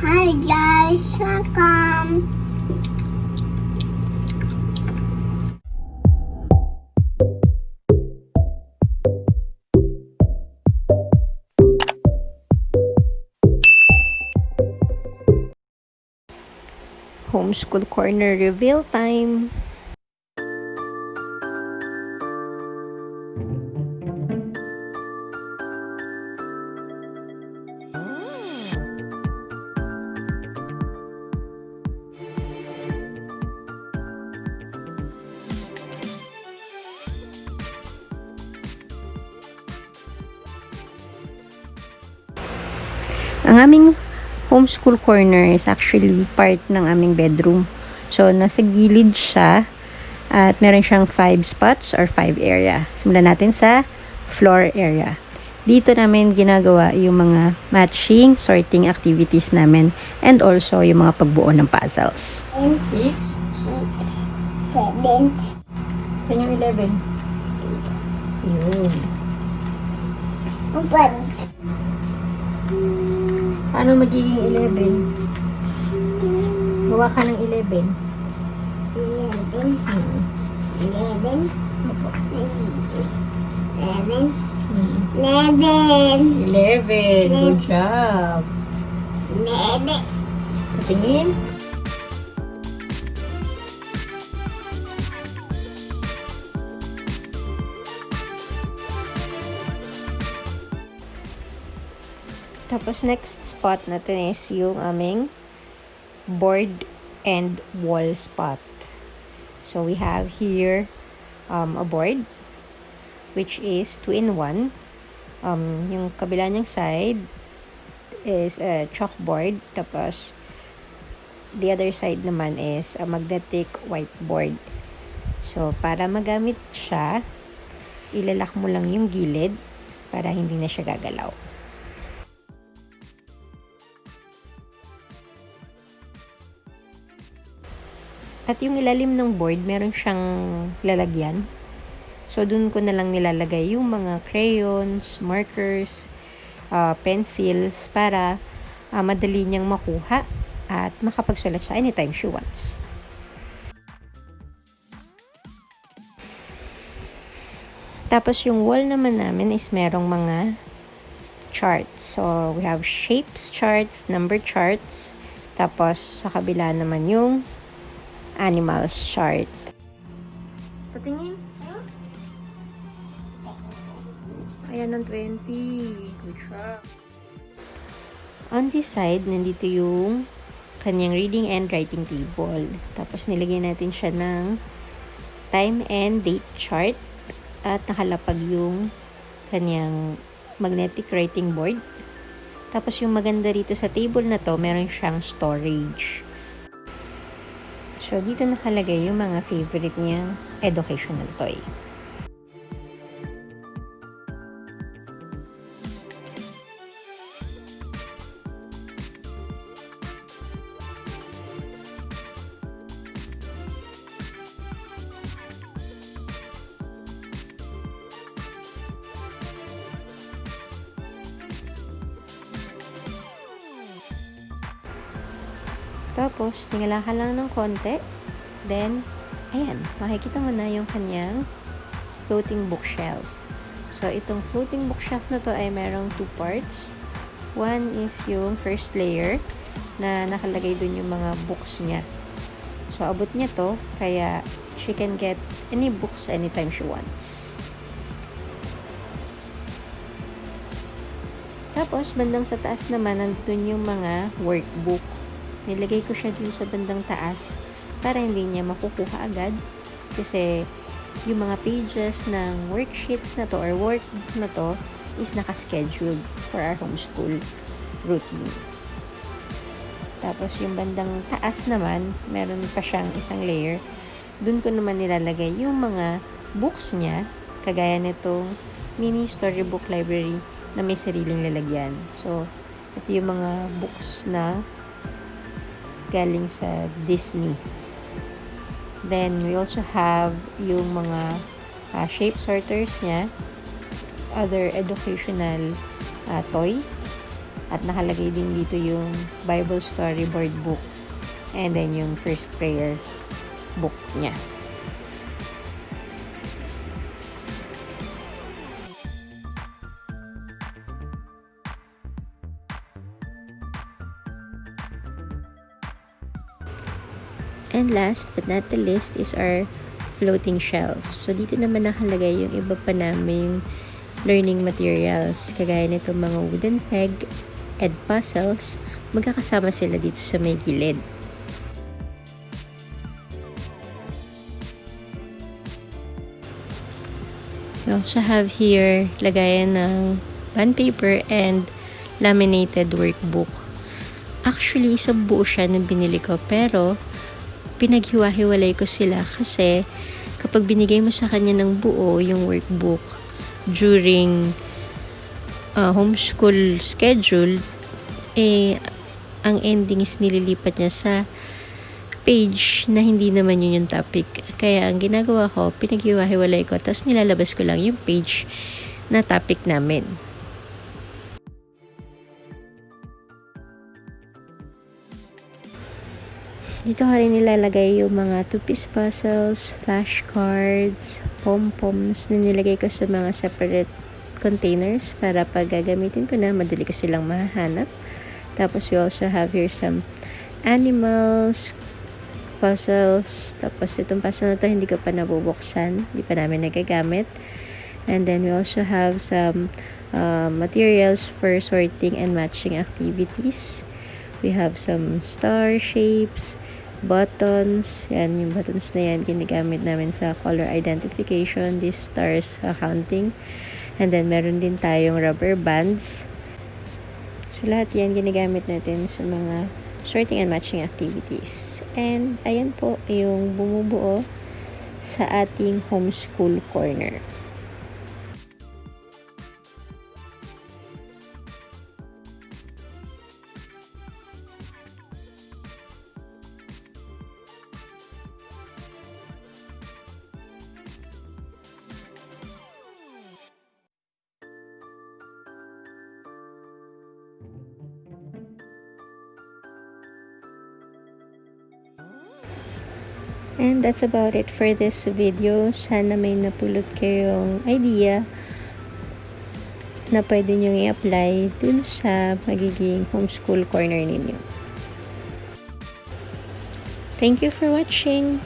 Hi guys, welcome. Homeschool Corner reveal time. Ang aming homeschool corner is actually part ng aming bedroom. So, nasa gilid siya at meron siyang 5 spots or 5 area. Simulan natin sa floor area. Dito namin ginagawa yung mga matching, sorting activities namin and also yung mga pagbuo ng puzzles. 6, 7. saan yung 11? Yun. Upad. Paano magiging 11? Gawa ka ng 11. 11. 11. Opo. 11. 11. 11. Good job. 11. Patingin. Tapos next spot natin is yung aming board and wall spot. So we have here a board which is 2-in-1. Yung kabila niyang side is a chalkboard. Tapos the other side naman is a magnetic whiteboard. So para magamit siya, ilalak mo lang yung gilid para hindi na siya gagalaw. At yung ilalim ng board, meron siyang lalagyan. So, dun ko na lang nilalagay yung mga crayons, markers, pencils, para madali niyang makuha at makapagsulat siya anytime she wants. Tapos, yung wall naman namin is merong mga charts. So, we have shapes charts, number charts, tapos sa kabila naman yung animals chart. Patingin. Ayan ang 20. Good job. On this side, nandito yung kanyang reading and writing table. Tapos nilagay natin siya ng time and date chart at nakalapag yung kanyang magnetic writing board. Tapos yung maganda rito sa table na to, meron siyang storage. So, dito nakalagay yung mga favorite niyang educational toy. Tapos, tingala ka lang ng konti. Then, ayan, makikita mo na yung kanyang floating bookshelf. So, itong floating bookshelf na to ay merong 2 parts. One is yung first layer na nakalagay dun yung mga books niya. So, abot niya to, kaya she can get any books anytime she wants. Tapos, bandang sa taas naman, nandun yung mga workbook. Nilagay ko siya dun sa bandang taas para hindi niya makukuha agad kasi yung mga pages ng worksheets na to or workbook na to is nakascheduled for our homeschool routine. Tapos yung bandang taas naman, meron pa siyang isang layer. Dun ko naman nilalagay yung mga books niya, kagaya nitong mini storybook library na may sariling lalagyan. So, ito yung mga books na galing sa Disney. Then, we also have yung mga shape sorters niya, other educational toy, At nakalagay din dito yung Bible storyboard book. And then yung first prayer book niya. And last but not the least is our floating shelf. So, dito naman nakalagay yung iba pa naming learning materials. Kagaya nito mga wooden peg, and puzzles. Magkakasama sila dito sa may gilid. We also have here lagayan ng bond paper and laminated workbook. Actually, sa buo siya na binili ko, pero pinaghiwa-hiwalay ko sila kasi kapag binigay mo sa kanya ng buo yung workbook during homeschool schedule, ang ending is nililipat niya sa page na hindi naman yun yung topic. Kaya ang ginagawa ko, pinaghiwa-hiwalay ko, tapos nilalabas ko lang yung page na topic namin. Dito ka rin nilalagay yung mga two-piece puzzles, flashcards, pom-poms na nilagay ko sa mga separate containers para pag gagamitin ko na, madali ko silang mahahanap. Tapos we also have here some animals, puzzles. Tapos itong puzzle na to hindi ko pa nabubuksan, hindi pa namin nagagamit. And then we also have some materials for sorting and matching activities. We have some star shapes, buttons. Yan, yung buttons na yan, ginagamit namin sa color identification. These stars counting. And then, meron din tayong rubber bands. So, lahat yan ginagamit natin sa mga sorting and matching activities. And, ayan po yung bumubuo sa ating homeschool corner. And that's about it for this video. Sana may napulot kayong idea na pwede nyo i-apply dun sa magiging homeschool corner ninyo. Thank you for watching!